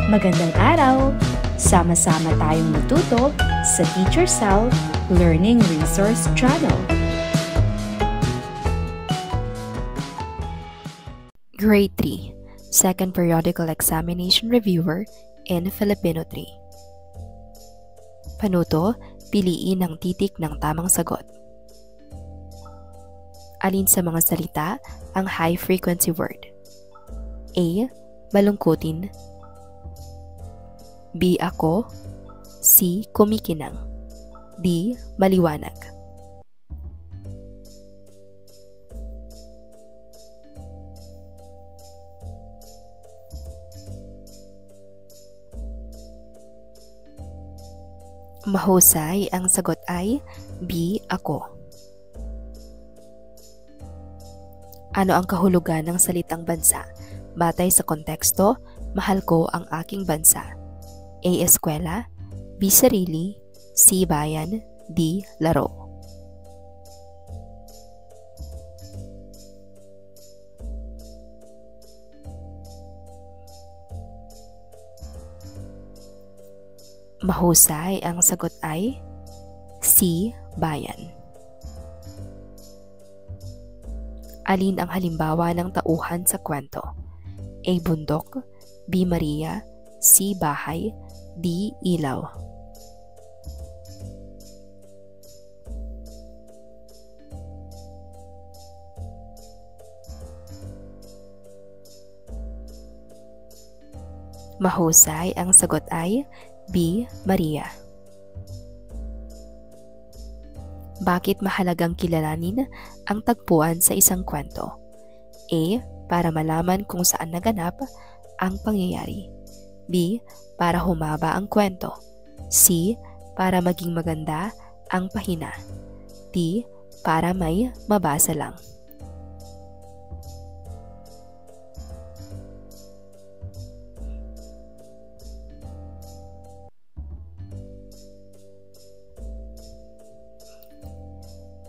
Magandang araw! Sama-sama tayong matuto sa Teacher Sal Learning Resource Channel. Grade 3, Second Periodical Examination Reviewer in Filipino 3. Panuto, piliin ang titik ng tamang sagot. Alin sa mga salita ang high frequency word? A. Malungkutin. B. Ako. C. Kumikinang. D. Maliwanag. Mahusay, ang sagot ay B. Ako. Ano ang kahulugan ng salitang bansa? Batay sa konteksto, mahal ko ang aking bansa. A. Eskwela. B. Sarili. C. Bayan. D. Laro. Mahusay, ang sagot ay C. Bayan. Alin ang halimbawa ng tauhan sa kwento? A. Bundok. B. Maria. C. Bahay. D. Ilaw. Mahusay, ang sagot ay B. Maria. Bakit mahalagang kilalanin ang tagpuan sa isang kwento? A. Para malaman kung saan naganap ang pangyayari. B. Para humaba ang kwento. C. Para maging maganda ang pahina. D. Para may mabasa lang.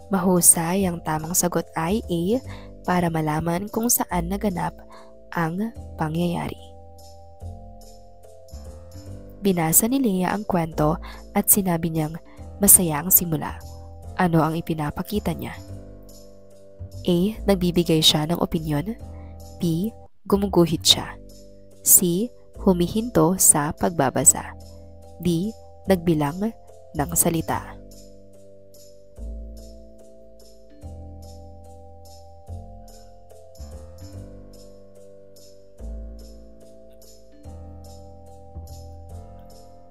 Mahusay, ang tamang sagot ay A. Para malaman kung saan naganap ang pangyayari. Binasa ni Lea ang kwento at sinabi niyang masaya ang simula. Ano ang ipinapakita niya? A. Nagbibigay siya ng opinyon. B. Gumuguhit siya. C. Humihinto sa pagbabasa. D. Nagbilang ng salita.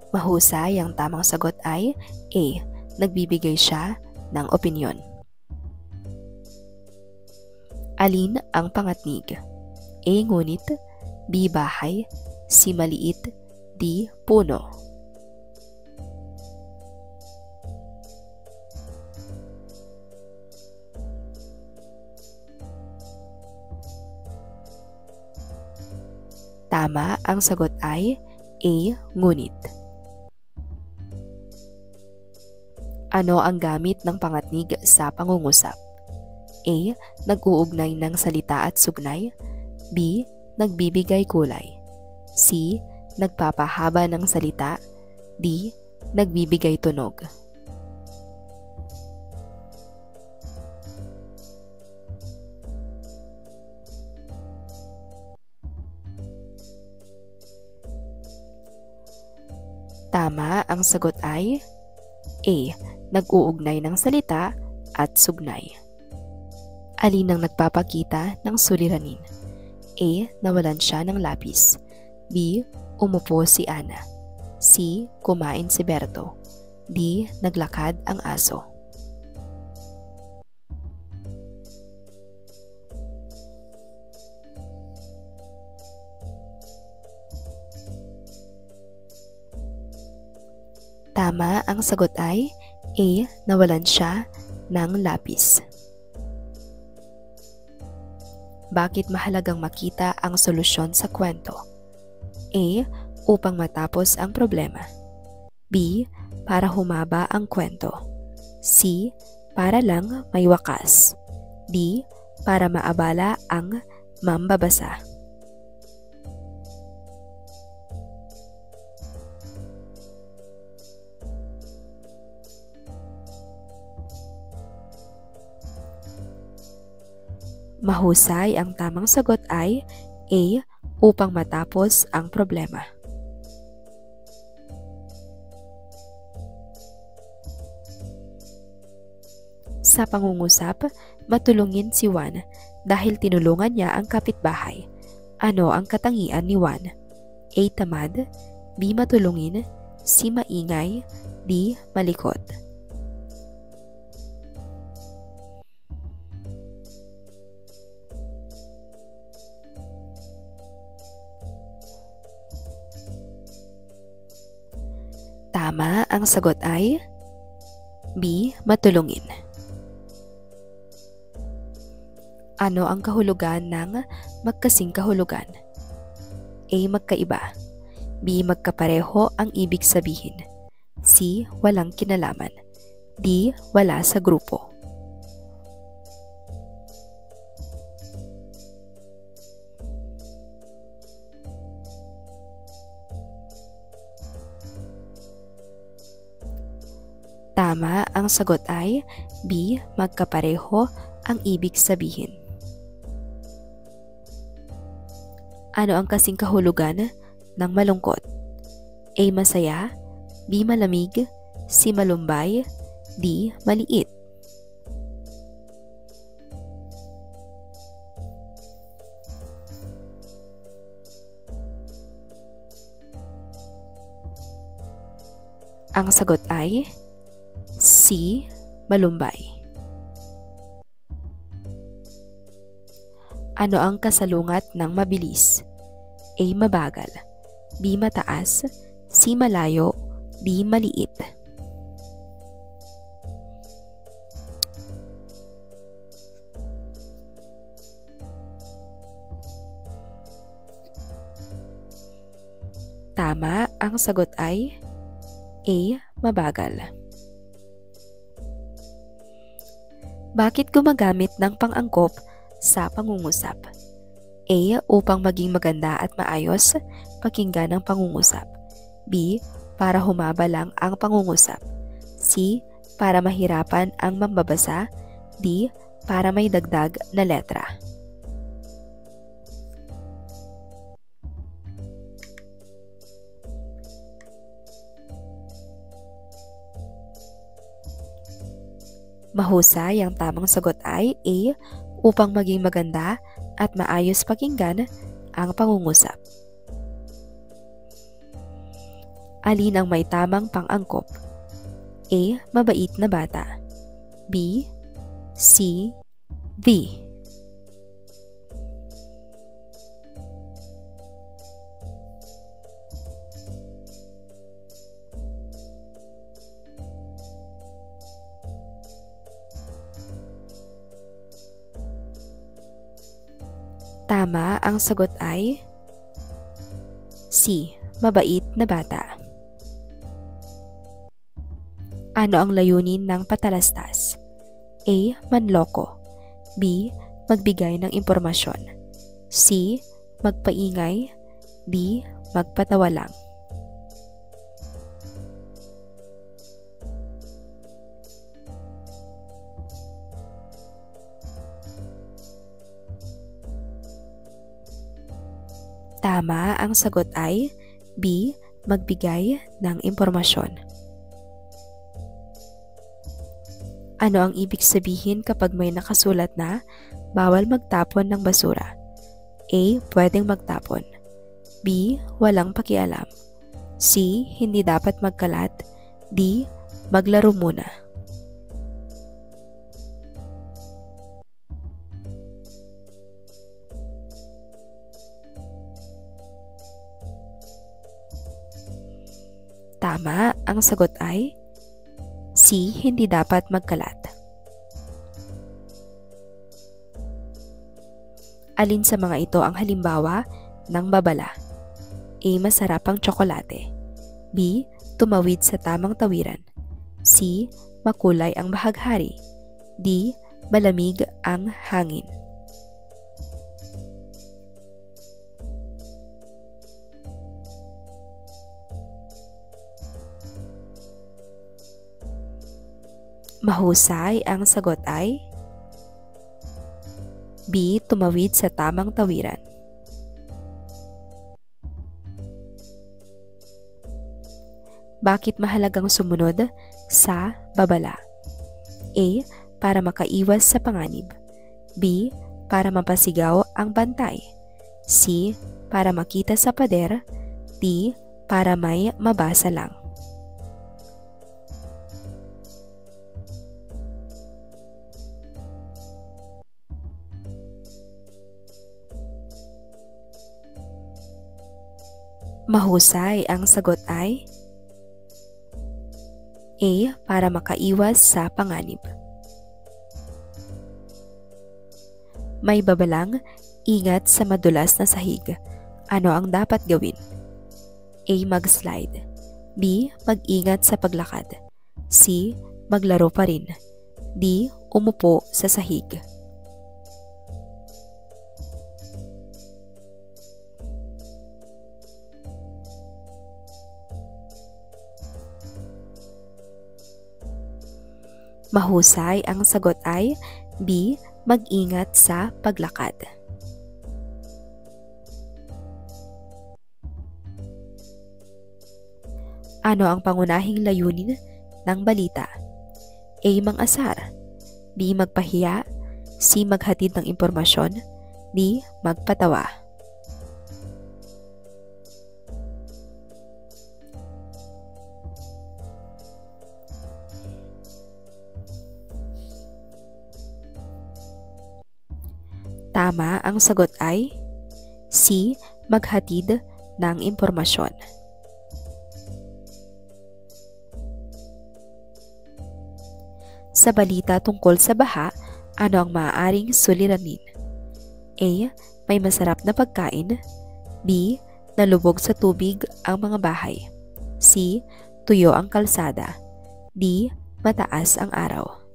Mahusay, ang tamang sagot ay A. Nagbibigay siya ng opinyon. Alin ang pangatnig? A. Ngunit. B. Bahay. C. Maliit. D. Puno. Tama, ang sagot ay A. Ngunit. Ano ang gamit ng pangatnig sa pangungusap? A. Nag-uugnay ng salita at sugnay. B. Nagbibigay kulay. C. Nagpapahaba ng salita. D. Nagbibigay tunog. Tama, ang sagot ay A. Nag-uugnay ng salita at sugnay. Alin ang nagpapakita ng suliranin? A. Nawalan siya ng lapis. B. Umupo si Ana. C. Kumain si Berto. D. Naglakad ang aso. Tama, ang sagot ay A. Nawalan siya ng lapis. Bakit mahalagang makita ang solusyon sa kwento? A. Upang matapos ang problema. B. Para humaba ang kwento. C. Para lang may wakas. D. Para maabala ang mambabasa. Mahusay, ang tamang sagot ay A. Upang matapos ang problema. Sa pangungusap, matulungin si Juan dahil tinulungan niya ang kapitbahay. Ano ang katangian ni Juan? A. Tamad, B. Matulungin, C. Maingay, D. Malikot. Tama, ang sagot ay B. Matulungin. Ano ang kahulugan ng magkasing kahulugan? A. Magkaiba, B. Magkapareho ang ibig sabihin, C. Walang kinalaman, D. Wala sa grupo. Tama, ang sagot ay B. Magkapareho ang ibig sabihin. Ano ang kasing kahulugan ng malungkot? A. Masaya, B. Malamig, C. Malumbay, D. Maliit. Ang sagot ay C. Malumbay. Ano ang kasalungat ng mabilis? A. Mabagal, B. Mataas, C. Malayo, D. Maliit. Tama, ang sagot ay A. Mabagal. Bakit gumagamit ng pang-angkop sa pangungusap? A. Upang maging maganda at maayos pakinggan ang pangungusap, B. Para humaba lang ang pangungusap, C. Para mahirapan ang mambabasa, D. Para may dagdag na letra. Mahusay, ang tamang sagot ay A. Upang maging maganda at maayos pakinggan ang pangungusap. Alin ang may tamang pang-angkop? A. Mabait na bata, B. C. D. Tama, ang sagot ay C. Mabait na bata. Ano ang layunin ng patalastas? A. Manloko, B. Magbigay ng impormasyon, C. Magpaingay, D. Magpatawa lang. Tama, ang sagot ay B. Magbigay ng impormasyon. Ano ang ibig sabihin kapag may nakasulat na bawal magtapon ng basura? A. Pwedeng magtapon, B. Walang pakialam, C. Hindi dapat magkalat, D. Maglaro muna. Tama, ang sagot ay C. Hindi dapat magkalat. Alin sa mga ito ang halimbawa ng babala? A. Masarap ang tsokolate, B. Tumawid sa tamang tawiran, C. Makulay ang bahaghari, D. Malamig ang hangin. Mahusay, ang sagot ay B. B. Tumawid sa tamang tawiran. Bakit mahalagang sumunod sa babala? A. Para makaiwas sa panganib. B. Para mapasigaw ang bantay. C. Para makita sa pader. D. Para may mabasa lang. Mahusay, ang sagot ay A. Para makaiwas sa panganib. May babalang, ingat sa madulas na sahig. Ano ang dapat gawin? A. Mag-slide. B. Mag-ingat sa paglakad. C. Maglaro pa rin. D. Umupo sa sahig. Mahusay, ang sagot ay B. Mag-ingat sa paglakad. Ano ang pangunahing layunin ng balita? A. Mang-asar. B. Magpahiya. C. Maghatid ng impormasyon. D. Magpatawa. Tama, ang sagot ay C. Maghatid ng impormasyon. Sa balita tungkol sa baha, ano ang maaaring suliranin? A. May masarap na pagkain. B. Nalubog sa tubig ang mga bahay. C. Tuyo ang kalsada. D. Mataas ang araw.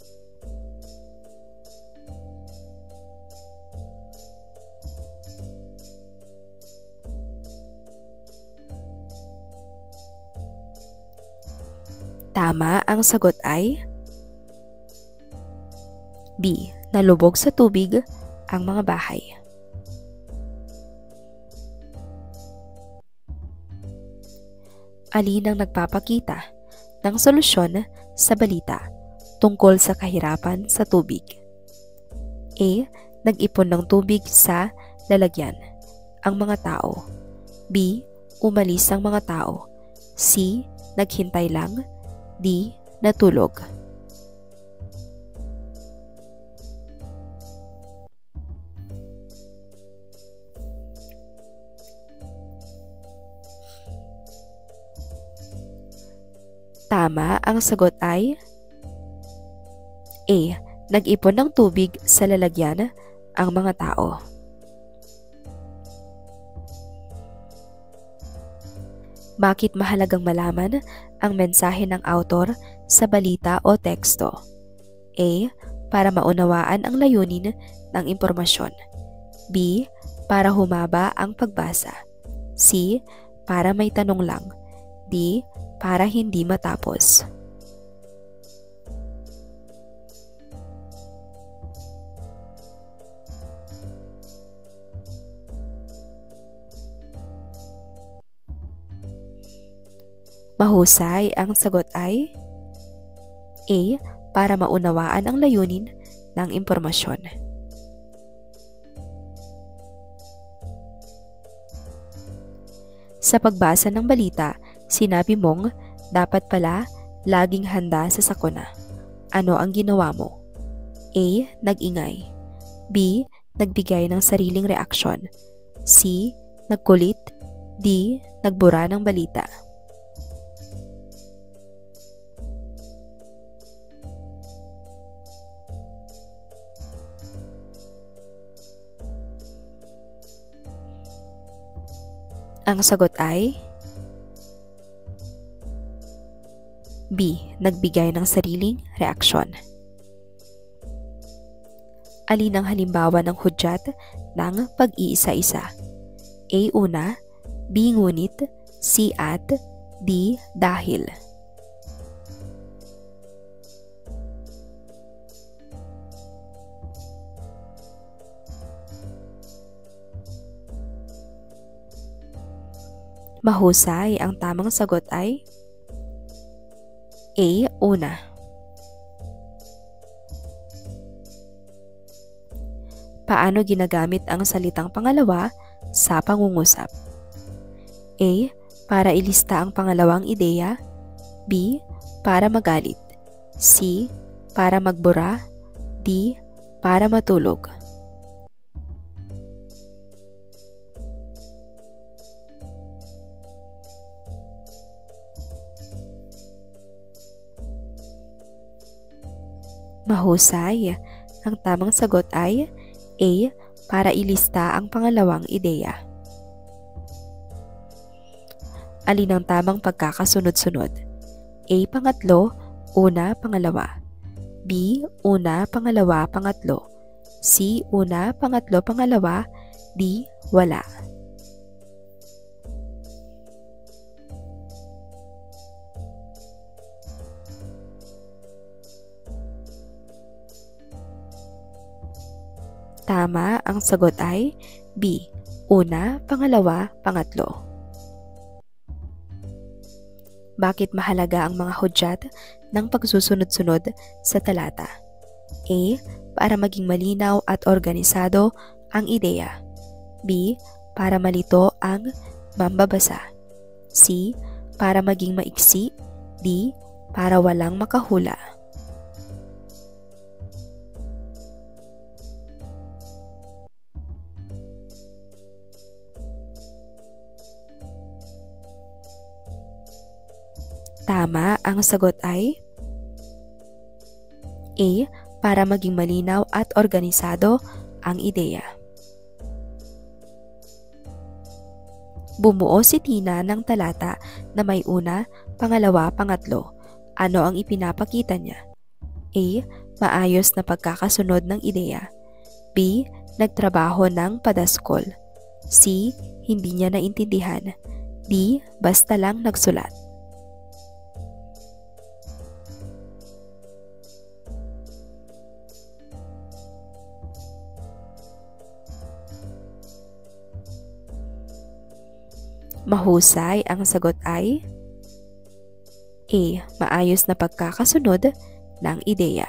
Tama, ang sagot ay B. Nalubog sa tubig ang mga bahay. Alin ang nagpapakita ng solusyon sa balita tungkol sa kahirapan sa tubig? A. Nag-ipon ng tubig sa lalagyan ang mga tao. B. Umalis ang mga tao. C. Naghintay lang. D. Natulog. Tama, ang sagot ay A. Nag-ipon ng tubig sa lalagyan ang mga tao. Bakit mahalagang malaman ang mensahe ng autor sa balita o teksto? A. Para maunawaan ang layunin ng impormasyon. B. Para humaba ang pagbasa. C. Para may tanong lang. D. Para hindi matapos. Mahusay, ang sagot ay A. Para maunawaan ang layunin ng impormasyon. Sa pagbasa ng balita, sinabi mong dapat pala laging handa sa sakuna. Ano ang ginawa mo? A. Nag-ingay. B. Nagbigay ng sariling reaksyon. C. Nagkulit. D. Nagbura ng balita. Ang sagot ay B. Nagbigay ng sariling reaksyon. Alin ang halimbawa ng hudyat ng pag-iisa-isa? A. Una. B. Ngunit. C. At. D. Dahil. Mahusay, ang tamang sagot ay A. Una. Paano ginagamit ang salitang pangalawa sa pangungusap? A. Para ilista ang pangalawang ideya. B. Para magalit. C. Para magbura. D. Para matulog. Mahusay. Ang tamang sagot ay A. Para ilista ang pangalawang ideya. Alin ang tamang pagkakasunod-sunod? A. Pangatlo, una, pangalawa. B. Una, pangalawa, pangatlo. C. Una, pangatlo, pangalawa. D. Wala. Tama, ang sagot ay B. Una, pangalawa, pangatlo. Bakit mahalaga ang mga hudyat ng pagsusunod-sunod sa talata? A. Para maging malinaw at organisado ang ideya. B. Para malito ang mambabasa. C. Para maging maiksi. D. Para walang makahula. Tama, ang sagot ay A. Para maging malinaw at organisado ang ideya. Bumuo si Tina ng talata na may una, pangalawa, pangatlo. Ano ang ipinapakita niya? A. Maayos na pagkakasunod ng ideya. B. Nagtrabaho ng padaskol. C. Hindi niya naintindihan. D. Basta lang nagsulat. Mahusay, ang sagot ay A. Maayos na pagkakasunod ng ideya.